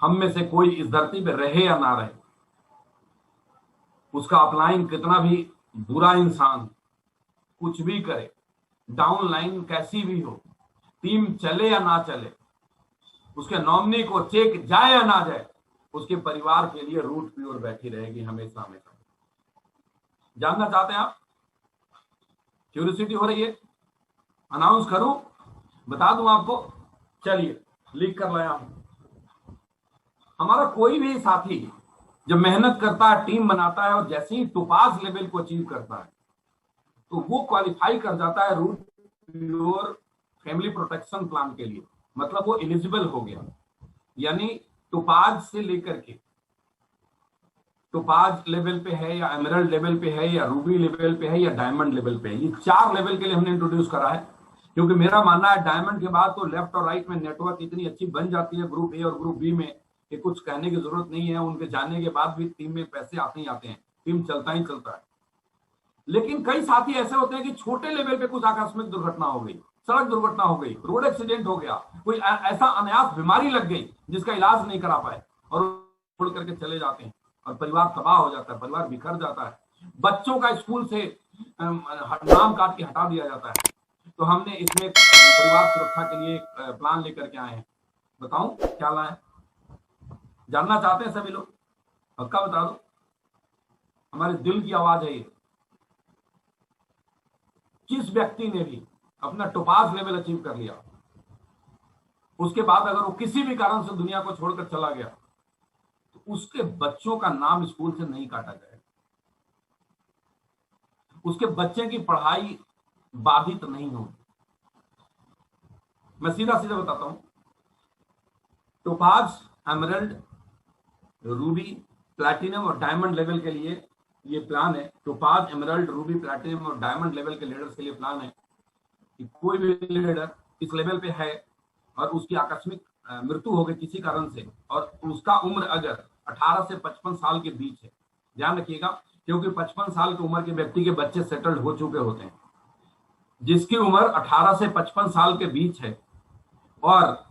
हम में से कोई इस धरती पे रहे या ना रहे, उसका अपलाइन कितना भी बुरा इंसान कुछ भी करे, डाउन लाइन कैसी भी हो, टीम चले या ना चले, उसके नॉमिनी को चेक जाए या ना जाए, उसके परिवार के लिए रूट प्योर बैठी रहेगी हमेशा हमेशा। जानना चाहते हैं आप? क्यूरियोसिटी हो रही है? अनाउंस करूं, बता दूं आपको? चलिए लिख कर लाया हूं। हमारा कोई भी साथी जब मेहनत करता है, टीम बनाता है और जैसे ही टोपाज लेवल को अचीव करता है तो वो क्वालिफाई कर जाता है root pure family protection plan के लिए। मतलब वो एलिजिबल हो गया। यानी टोपाज से लेकर के, टोपाज लेवल पे है या एमराल्ड लेवल पे है या रूबी लेवल पे है या डायमंड लेवल पे है, ये 4 लेवल के लिए हमने इंट्रोड्यूस करा है। क्योंकि मेरा मानना है डायमंड के बाद तो लेफ्ट और राइट में नेटवर्क इतनी अच्छी बन जाती है ग्रुप ए और ग्रुप बी में कि कुछ कहने की जरूरत नहीं है। उनके जाने के बाद भी टीम में पैसे आते ही आते हैं, टीम चलता ही चलता है। लेकिन कई साथी ऐसे होते हैं कि छोटे लेवल पे कुछ आकस्मिक दुर्घटना हो गई, सड़क दुर्घटना हो गई, रोड एक्सीडेंट हो गया, कोई ऐसा अनायास बीमारी लग गई जिसका इलाज नहीं करा पाए और छोड़ करके चले जाते हैं और परिवार तबाह हो जाता है, परिवार बिखर जाता है, बच्चों का स्कूल से नाम काट के हटा दिया जाता है। तो हमने इसमें परिवार सुरक्षा के लिए एक प्लान लेकर के आए हैं। बताऊं क्या लाए? जानना चाहते हैं सभी लोग? पक्का बता दो, हमारे दिल की आवाज है ये। जिस व्यक्ति ने भी अपना टोपाज लेवल अचीव कर लिया, उसके बाद अगर वो किसी भी कारण से दुनिया को छोड़कर चला गया तो उसके बच्चों का नाम स्कूल से नहीं काटा जाएगा, उसके बच्चे की पढ़ाई बाधित नहीं होगी। मैं सीधा सीधा बताता हूं, टोपाज, एमराल्ड, रूबी, प्लैटिनम और डायमंड लेवल के लिए ये प्लान है। टोपाज, एमराल्ड, रूबी, प्लैटिनम और डायमंड लेवल के लीडर्स के लिए प्लान है कि कोई भी लीडर इस लेवल पे है और उसकी आकस्मिक मृत्यु हो गई किसी कारण से और उसका उम्र अगर 18 से 55 साल के बीच है, ध्यान रखिएगा, क्योंकि 55 साल की उम्र के व्यक्ति के बच्चे सेटल्ड हो चुके होते हैं। जिसकी उम्र 18 से 55 साल के बीच है और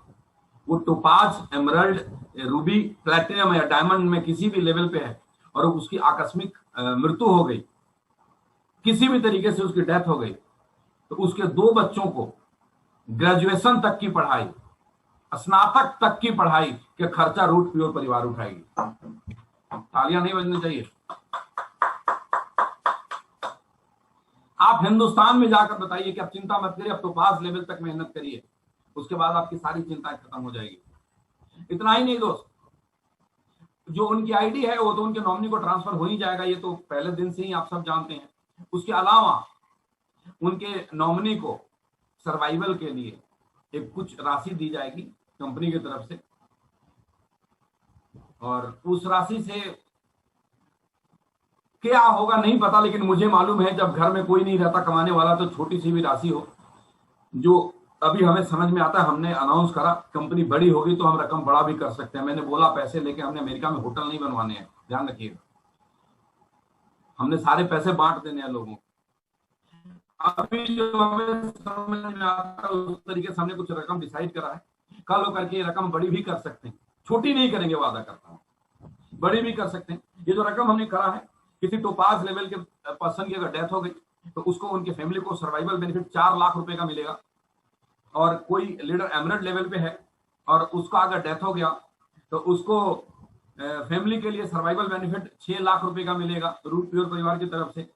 वो टोपाज, एमराल्ड, रूबी, प्लैटिनम या डायमंड में किसी भी लेवल पे है और उसकी आकस्मिक मृत्यु हो गई, किसी भी तरीके से उसकी डेथ हो गई, तो उसके 2 बच्चों को ग्रेजुएशन तक की पढ़ाई, स्नातक तक की पढ़ाई के खर्चा रूट प्योर परिवार उठाएगी। तालियां नहीं बजनी चाहिए? आप हिंदुस्तान में जाकर बताइए कि अब चिंता मत करिए, अब टोपाज लेवल तक मेहनत करिए, उसके बाद आपकी सारी चिंताएं खत्म हो जाएगी। इतना ही नहीं दोस्त, जो उनकी आईडी है वो तो उनके नॉमिनी को ट्रांसफर हो ही जाएगा, ये तो पहले दिन से ही आप सब जानते हैं। उसके अलावा उनके नॉमिनी को सर्वाइवल के लिए एक कुछ राशि दी जाएगी कंपनी की तरफ से, और उस राशि से क्या होगा नहीं पता, लेकिन मुझे मालूम है जब घर में कोई नहीं रहता कमाने वाला तो छोटी सी भी राशि हो, जो अभी हमें समझ में आता है, हमने अनाउंस करा, कंपनी बड़ी होगी तो हम रकम बड़ा भी कर सकते हैं। मैंने बोला पैसे लेके हमने अमेरिका में होटल नहीं बनवाने हैं, ध्यान रखिएगा, हमने सारे पैसे बांट देने हैं लोगों को। अभी जो हमें समझ में आता है उस तरीके से हमने कुछ रकम डिसाइड करा है, कल होकर के रकम बड़ी भी कर सकते हैं, छोटी नहीं करेंगे, वादा करता हूं, बड़ी भी कर सकते हैं। ये जो रकम हमने करा है, किसी टोपाज लेवल के पर्सन की अगर डेथ हो गई तो उसको, उनकी फैमिली को सर्वाइवल बेनिफिट 4 लाख रुपए का मिलेगा, और कोई लीडर एमराल्ड लेवल पे है और उसका अगर डेथ हो गया तो उसको फैमिली के लिए सर्वाइवल बेनिफिट 6 लाख रुपए का मिलेगा रूट प्योर परिवार की तरफ से।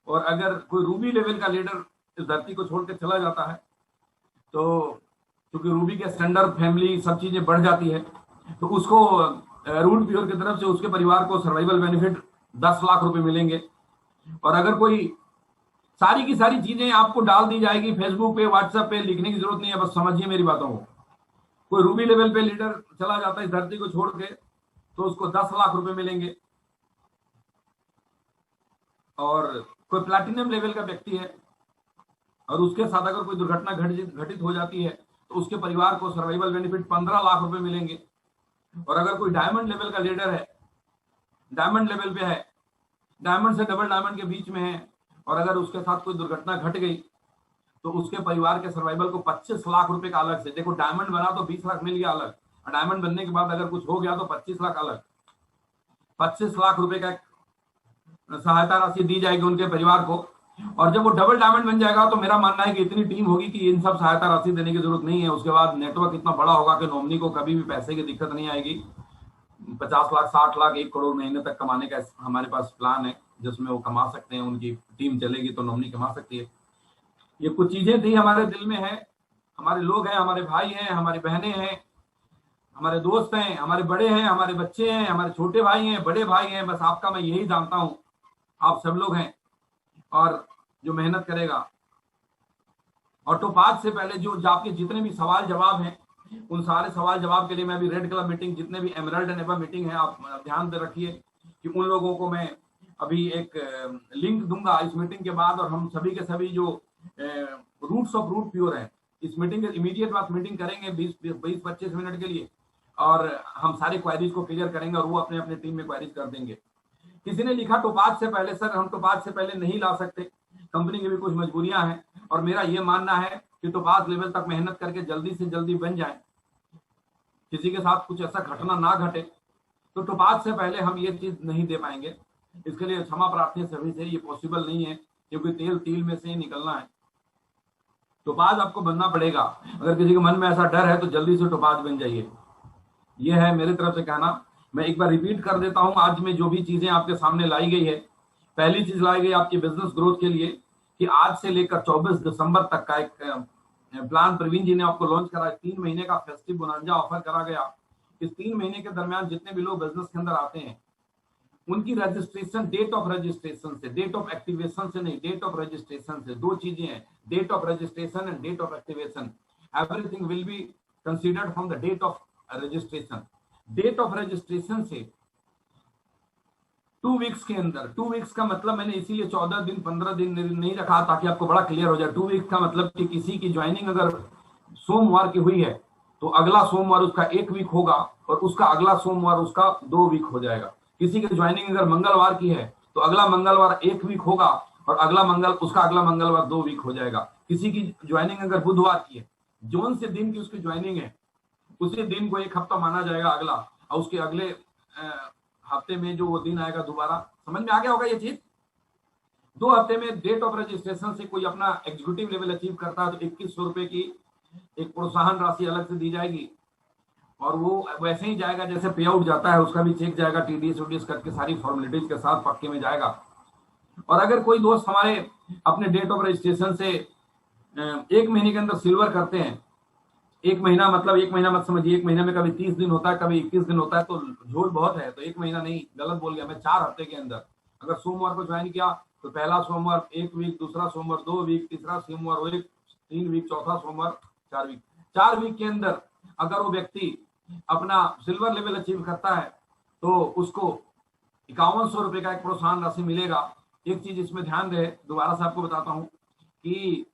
और अगर कोई रूबी लेवल का लीडर इस धरती को छोड़कर चला जाता है तो क्योंकि रूबी के स्टैंडर्ड फैमिली सब चीजें बढ़ जाती है, तो उसको रूट प्योर की तरफ से उसके परिवार को सर्वाइवल बेनिफिट 10 लाख रुपए मिलेंगे। और अगर कोई, सारी की सारी चीजें आपको डाल दी जाएगी फेसबुक पे, व्हाट्सएप पे, लिखने की जरूरत नहीं है, बस समझिए मेरी बातों को। कोई रूबी लेवल पे लीडर चला जाता है इस धरती को छोड़ के तो उसको 10 लाख रुपए मिलेंगे, और कोई प्लैटिनम लेवल का व्यक्ति है और उसके साथ अगर कोई दुर्घटना घटित हो जाती है तो उसके परिवार को सर्वाइवल बेनिफिट 15 लाख रुपए मिलेंगे। और अगर कोई डायमंड लेवल का लीडर है, डायमंड लेवल पे है, डायमंड से डबल डायमंड के बीच में है, और अगर उसके साथ कोई दुर्घटना घट गई तो उसके परिवार के सर्वाइवल को 25 लाख रुपए का अलग से, देखो डायमंड बना तो 20 लाख मिल गया अलग, और डायमंड बनने के बाद अगर कुछ हो गया तो 25 लाख अलग, 25 लाख रुपए का सहायता राशि दी जाएगी उनके परिवार को। और जब वो डबल डायमंड बन जाएगा तो मेरा मानना है कि इतनी टीम होगी कि इन सब सहायता राशि देने की जरूरत नहीं है। उसके बाद नेटवर्क इतना बड़ा होगा कि नॉमिनी को कभी भी पैसे की दिक्कत नहीं आएगी। 50 लाख 60 लाख 1 करोड़ महीने तक कमाने का हमारे पास प्लान है, जिसमें वो कमा सकते हैं। उनकी टीम चलेगी तो नॉमिनी कमा सकती है। ये कुछ चीजें थी हमारे दिल में है। हमारे लोग हैं, हमारे भाई हैं, हमारी बहनें हैं, हमारे दोस्त हैं, हमारे बड़े हैं, हमारे बच्चे हैं, हमारे छोटे भाई हैं, बड़े भाई हैं। बस आपका मैं यही जानता हूं, आप सब लोग हैं और जो मेहनत करेगा। और टोपाज से पहले जो आपके जितने भी सवाल जवाब हैं, उन सारे सवाल जवाब के लिए मैं अभी रेड क्लब मीटिंग, जितने भी एमराल्ड एंड एबा मीटिंग है, आप ध्यान दे रखिए कि उन लोगों को मैं अभी एक लिंक दूंगा इस मीटिंग के बाद। और हम सभी के सभी जो रूट्स ऑफ रूट प्योर है, इस मीटिंग के इमीडिएट बाद मीटिंग करेंगे 20-25 मिनट के लिए, और हम सारे क्वेरीज को क्लियर करेंगे और वो अपने अपने टीम में क्वेरीज कर देंगे। किसी ने लिखा टोपाज से पहले, सर हम टोपाज से पहले नहीं ला सकते, कंपनी की भी कुछ मजबूरियां हैं। और मेरा ये मानना है कि टोपाज लेवल तक मेहनत करके जल्दी से जल्दी बन जाए, किसी के साथ कुछ ऐसा घटना ना घटे। तो टोपाज से पहले हम ये चीज नहीं दे पाएंगे, इसके लिए क्षमा प्रार्थी सभी से। ये पॉसिबल नहीं है क्योंकि तेल तिल में से ही निकलना है। टोपाज आपको बनना पड़ेगा। अगर किसी के मन में ऐसा डर है तो जल्दी से टोपाज बन जाइए। ये है मेरी तरफ से कहना। मैं एक बार रिपीट कर देता हूं, आज में जो भी चीजें आपके सामने लाई गई है, पहली चीज लाई गई आपकी बिजनेस ग्रोथ के लिए कि आज से लेकर 24 दिसंबर तक का एक प्लान प्रवीण जी ने आपको लॉन्च करा। 3 महीने का फेस्टिव बोनांजा ऑफर करा गया। इस 3 महीने के दरमियान जितने भी लोग बिजनेस के अंदर आते हैं, उनकी रजिस्ट्रेशन, डेट ऑफ रजिस्ट्रेशन से, डेट ऑफ एक्टिवेशन से नहीं, डेट ऑफ रजिस्ट्रेशन से, 2 चीजें हैं, date of registration and date of activation. Everything will be considered from the date of registration. Date of registration से 2 वीक्स के अंदर, 2 वीक्स का मतलब मैंने इसीलिए 14 दिन 15 दिन नहीं रखा ताकि आपको बड़ा क्लियर हो जाए। 2 वीक्स का मतलब कि किसी की ज्वाइनिंग अगर सोमवार की हुई है तो अगला सोमवार उसका 1 वीक होगा और उसका अगला सोमवार उसका 2 वीक हो जाएगा। किसी की ज्वाइनिंग अगर मंगलवार की है तो अगला मंगलवार 1 वीक होगा और उसका अगला मंगलवार 2 वीक हो जाएगा। किसी की ज्वाइनिंग अगर बुधवार की है, जोन से दिन की उसकी ज्वाइनिंग है, उसी दिन को 1 हफ्ता माना जाएगा अगला, और उसके अगले हफ्ते में जो वो दिन आएगा दोबारा। समझ में आ गया होगा ये चीज। 2 हफ्ते में डेट ऑफ रजिस्ट्रेशन से कोई अपना एग्जीक्यूटिव लेवल अचीव करता है तो 2100 रुपए की एक प्रोत्साहन राशि अलग से दी जाएगी और वो वैसे ही जाएगा जैसे पे आउट जाता है, उसका भी चेक जाएगा टीडीएस उडीएस करके सारी फॉर्मेलिटीज के साथ पक्के में जाएगा। और अगर कोई दोस्त हमारे अपने डेट ऑफ रजिस्ट्रेशन से 1 महीने के अंदर सिल्वर करते हैं, 1 महीना मतलब 1 महीना मत समझिए, 1 महीने में कभी 30 दिन होता है, कभी 21 दिन होता है, तो झोल बहुत है। तो 1 महीना नहीं, गलत बोल गया मैं, 4 हफ्ते के अंदर अगर सोमवार को ज्वाइन किया तो पहला सोमवार 1 वीक, दूसरा सोमवार 2 वीक, तीसरा सोमवार 3 वीक, चौथा सोमवार 4 वीक। 4 वीक के अंदर अगर वो व्यक्ति अपना सिल्वर लेवल अचीव करता है तो उसको 5100 रुपए का एक प्रोत्साहन राशि मिलेगा। एक चीज इसमें ध्यान रहे, दोबारा से आपको बताता हूं कि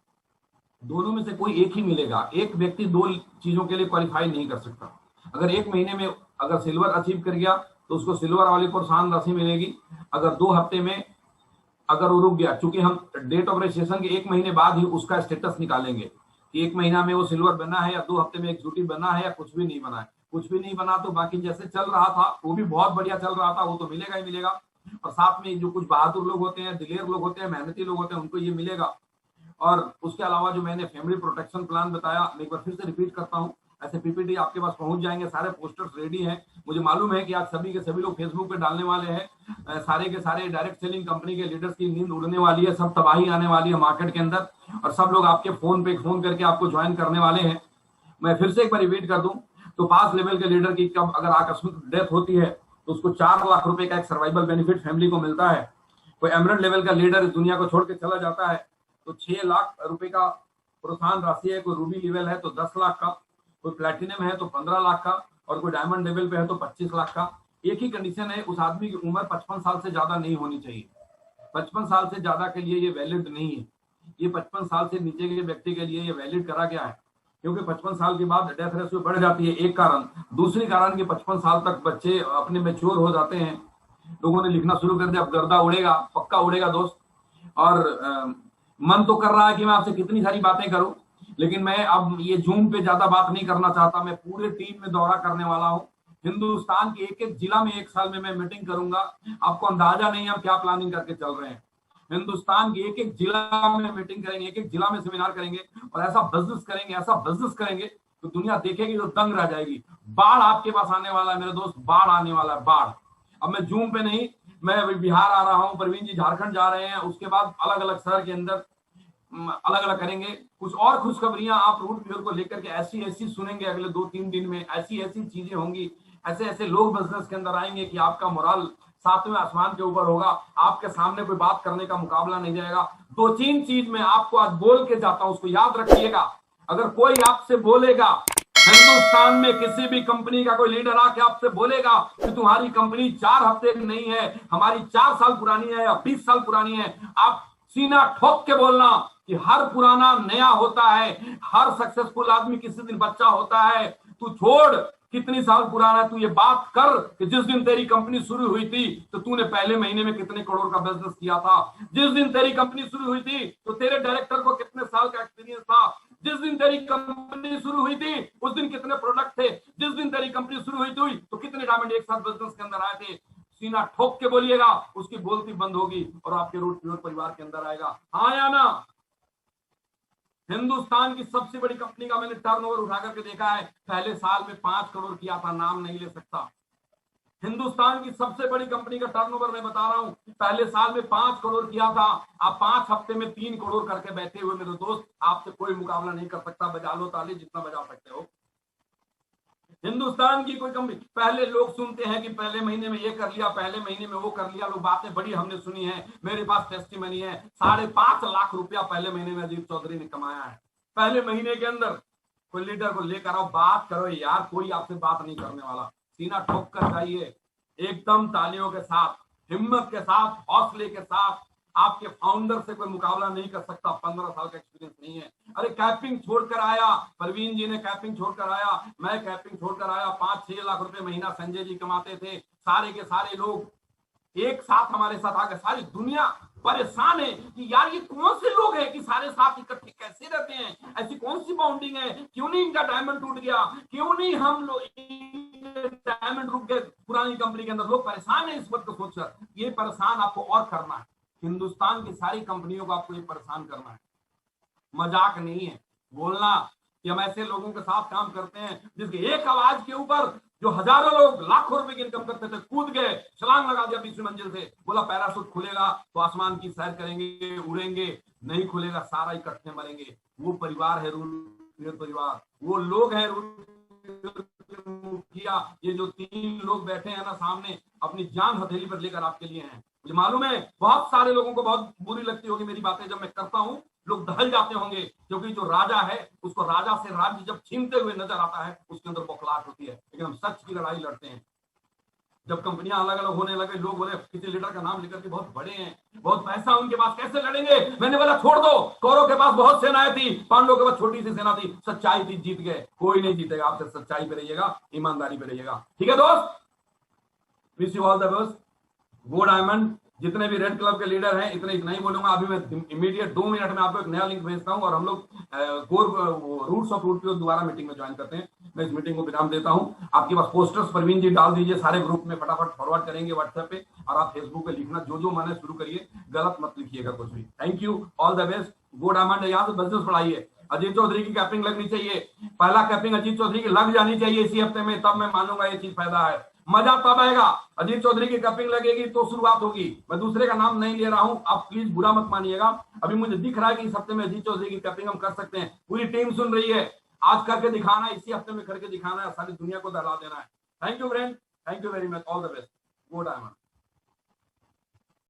दोनों में से कोई एक ही मिलेगा। एक व्यक्ति 2 चीजों के लिए क्वालिफाई नहीं कर सकता। अगर 1 महीने में अगर सिल्वर अचीव कर गया तो उसको सिल्वर वाली प्रोत्साहन राशि मिलेगी। अगर 2 हफ्ते में अगर वो रुक गया, क्योंकि हम डेट ऑफ रजिस्ट्रेशन के 1 महीने बाद ही उसका स्टेटस निकालेंगे कि 1 महीना में वो सिल्वर बना है या 2 हफ्ते में एग्जीक्यूटिव बना है या कुछ भी नहीं बना है। कुछ भी नहीं बना तो बाकी जैसे चल रहा था वो भी बहुत बढ़िया चल रहा था, वो तो मिलेगा ही मिलेगा। और साथ में जो कुछ बहादुर लोग होते हैं, दिलेर लोग होते हैं, मेहनती लोग होते हैं, उनको ये मिलेगा। और उसके अलावा जो मैंने फैमिली प्रोटेक्शन प्लान बताया, मैं एक बार फिर से रिपीट करता हूँ, ऐसे पीपीटी आपके पास पहुंच जाएंगे, सारे पोस्टर्स रेडी हैं। मुझे मालूम है कि आज सभी के सभी लोग फेसबुक पे डालने वाले हैं। सारे के सारे डायरेक्ट सेलिंग कंपनी के लीडर्स की नींद उड़ने वाली है, सब तबाही आने वाली है मार्केट के अंदर, और सब लोग आपके फोन पे फोन करके आपको ज्वाइन करने वाले हैं। मैं फिर से एक बार रिपीट कर दूं तो 5 लेवल के लीडर की कब अगर आकस्मिक डेथ होती है तो उसको 4 लाख रुपए का एक सर्वाइवल बेनिफिट फैमिली को मिलता है। कोई एमरल्ड लेवल का लीडर इस दुनिया को छोड़ के चला जाता है तो 6 लाख रुपए का प्रोत्साहन राशि है। कोई रूबी लेवल है तो 10 लाख का, कोई प्लैटिनम है तो 15 लाख का, और कोई डायमंड लेवल पे है तो 25 लाख का। एक ही कंडीशन है, उस आदमी की उम्र 55 साल से ज्यादा नहीं होनी चाहिए। 55 साल से ज्यादा के लिए ये वैलिड नहीं है। ये 55 साल से नीचे के व्यक्ति के लिए ये वैलिड करा गया है क्योंकि 55 साल के बाद डेथ रेशियो बढ़ जाती है, एक कारण। दूसरी कारण कि 55 साल तक बच्चे अपने मैच्योर हो जाते हैं। लोगों ने लिखना शुरू कर दिया, अब गर्दा उड़ेगा, पक्का उड़ेगा दोस्त। और मन तो कर रहा है कि मैं आपसे कितनी सारी बातें करूं, लेकिन मैं अब ये जूम पे ज्यादा बात नहीं करना चाहता। मैं पूरे टीम में दौरा करने वाला हूं, हिंदुस्तान की एक एक जिला में एक साल में मैं मीटिंग करूंगा। आपको अंदाजा नहीं है हम क्या प्लानिंग करके चल रहे हैं। हिंदुस्तान की एक एक जिला में मीटिंग करेंगे, एक एक जिला में सेमिनार करेंगे और ऐसा बिजनेस करेंगे, ऐसा बिजनेस करेंगे तो दुनिया देखेगी तो दंग रह जाएगी। बाढ़ आपके पास आने वाला है मेरे दोस्त, बाढ़ आने वाला है, बाढ़। अब मैं जूम पे नहीं, मैं अभी बिहार आ रहा हूं, प्रवीण जी झारखंड जा रहे हैं, उसके बाद अलग अलग शहर के अंदर अलग अलग करेंगे। कुछ और खुशखबरियां आप रूट म्यूर को लेकर के ऐसी ऐसी सुनेंगे अगले 2-3 दिन में, ऐसी ऐसी चीजें होंगी, ऐसे ऐसे लोग बिजनेस के अंदर आएंगे कि आपका मोरल 7वें आसमान के ऊपर होगा। आपके सामने कोई बात करने का मुकाबला नहीं जाएगा। 2-3 चीज मैं आपको आज बोल के जाता हूं, उसको याद रखिएगा। अगर कोई आपसे बोलेगा, हिंदुस्तान में किसी भी कंपनी का कोई लीडर आके आपसे बोलेगा कि तुम्हारी कंपनी 4 हफ्ते की नहीं है, हमारी 4 साल पुरानी है या 20 साल पुरानी है, आप सीना ठोक के बोलना कि हर पुराना नया होता है, हर सक्सेसफुल आदमी किसी दिन बच्चा होता है। तू छोड़ कितनी साल पुराना, तू ये बात कर कि जिस दिन तेरी कंपनी शुरू हुई थी तो तूने पहले महीने में कितने करोड़ का बिजनेस किया था। जिस दिन तेरी कंपनी शुरू हुई थी तो तेरे डायरेक्टर को कितने साल का एक्सपीरियंस था। जिस दिन तेरी कंपनी शुरू हुई थी उस दिन कितने प्रोडक्ट थे। जिस दिन तेरी कंपनी शुरू हुई थी तो कितने डायमंड एक साथ बिजनेस के अंदर आए थे। सीना ठोक के बोलिएगा, उसकी बोलती बंद होगी और आपके रूट प्योर परिवार के अंदर आएगा। हाँ या ना? हिंदुस्तान की सबसे बड़ी कंपनी का मैंने टर्नओवर उठा करके देखा है, पहले साल में 5 करोड़ किया था, नाम नहीं ले सकता। हिंदुस्तान की सबसे बड़ी कंपनी का टर्नओवर मैं बता रहा हूं, पहले साल में 5 करोड़ किया था। आप 5 हफ्ते में 3 करोड़ करके बैठे हुए मेरे दोस्त, आपसे कोई मुकाबला नहीं कर सकता। बजा लो ताली जितना बजा सकते हो। हिंदुस्तान की कोई कंपनी, पहले लोग सुनते हैं कि पहले महीने में ये कर लिया, पहले महीने में वो कर लिया, लोग बातें बड़ी हमने सुनी है, मेरे पास टेस्टिमनी है। 5.5 लाख रुपया पहले महीने में अजीत चौधरी ने कमाया है। पहले महीने के अंदर कोई लीडर को लेकर आओ, बात करो यार, कोई आपसे बात नहीं करने वाला। सीना ठोक कर जाइए, एकदम तालियों के साथ, हिम्मत के साथ, हौसले के साथ। आपके फाउंडर से कोई मुकाबला नहीं कर सकता, 15 साल का एक्सपीरियंस नहीं है। अरे कैपिंग छोड़कर आया, प्रवीण जी ने कैपिंग छोड़कर आया, मैं कैपिंग छोड़कर आया, 5-6 लाख रुपए महीना संजय जी कमाते थे। सारे के सारे लोग एक साथ हमारे साथ आ गए। सारी दुनिया परेशान है कि यार ये कौन से लोग हैं कि सारे साथ इकट्ठे कैसे रहते हैं, ऐसी कौन सी बाउंडिंग है, क्यों नहीं इनका डायमंड टूट गया, क्यों नहीं हम लोग डायमंड रुक गए पुरानी कंपनी के अंदर। लोग परेशान है इस वक्त सोचकर। ये परेशान आपको और करना है, हिंदुस्तान की सारी कंपनियों को आपको ये परेशान करना है, मजाक नहीं है। बोलना कि हम ऐसे लोगों के साथ काम करते हैं जिसके एक आवाज के ऊपर जो हजारों लोग लाखों रुपए की इनकम करते थे कूद गए, छलांग लगा दिया 20वीं मंजिल से, बोला पैराशूट खुलेगा तो आसमान की सैर करेंगे, उड़ेंगे, नहीं खुलेगा सारा इकट्ठे मरेंगे। वो परिवार है रूट परिवार, वो लोग हैं मुखिया। ये जो 3 लोग बैठे हैं ना सामने, अपनी जान हथेली पर लेकर आपके लिए हैं। मुझे मालूम है बहुत सारे लोगों को बहुत बुरी लगती होगी मेरी बातें जब मैं करता हूं, लोग दहल जाते होंगे, क्योंकि जो राजा है उसको राजा से राज्य जब छीनते हुए नजर आता है उसके अंदर बौखलाहट होती है। लेकिन हम सच की लड़ाई लड़ते हैं। जब कंपनियां अलग अलग होने लगे, लोग बोले किसी लीडर का नाम लेकर के बहुत बड़े हैं, बहुत पैसा उनके पास, कैसे लड़ेंगे। मैंने बोला छोड़ दो, कौरव के पास बहुत सेनाएं थी, पांडवों के पास छोटी सी सेना थी, सच्चाई थी, जीत गए। कोई नहीं जीतेगा आपसे, सच्चाई पे रहिएगा, ईमानदारी पे रहिएगा। ठीक है दोस्त, wish you all the best. Go diamond. जितने भी रेड क्लब के लीडर हैं, इतने नहीं बोलूंगा अभी, मैं इमीडिएट 2 मिनट में आपको एक नया लिंक भेजता हूं और हम लोग रूट्स ऑफ रूट दोबारा मीटिंग में ज्वाइन करते हैं। मैं इस मीटिंग को विराम देता हूं। आपके पास पोस्टर्स प्रवीण जी डाल दीजिए, सारे ग्रुप में फटाफट फॉरवर्ड करेंगे व्हाट्सएप पे, और आप फेसबुक पे लिखना जो मन है शुरू करिए, गलत मत लिखिएगा कुछ भी। Thank you, all the best. Go diamond. यहाँ से बिजनेस बढ़ाइए। अजीत चौधरी की कैपिंग लगनी चाहिए, पहला कैपिंग अजीत चौधरी की लग जानी चाहिए इसी हफ्ते में, तब मैं मानूंगा ये चीज फायदा है। मजा तब आएगा, अजीत चौधरी की कैपिंग लगेगी तो शुरुआत होगी। मैं दूसरे का नाम नहीं ले रहा हूं, आप प्लीज बुरा मत मानिएगा। अभी मुझे दिख रहा है कि इस हफ्ते में अजीत चौधरी की कैपिंग हम कर सकते हैं। पूरी टीम सुन रही है, आज करके दिखाना है, इसी हफ्ते में करके दिखाना है, सारी दुनिया को दहला देना है। Thank you friend, thank you very much, all the best. Go diamond.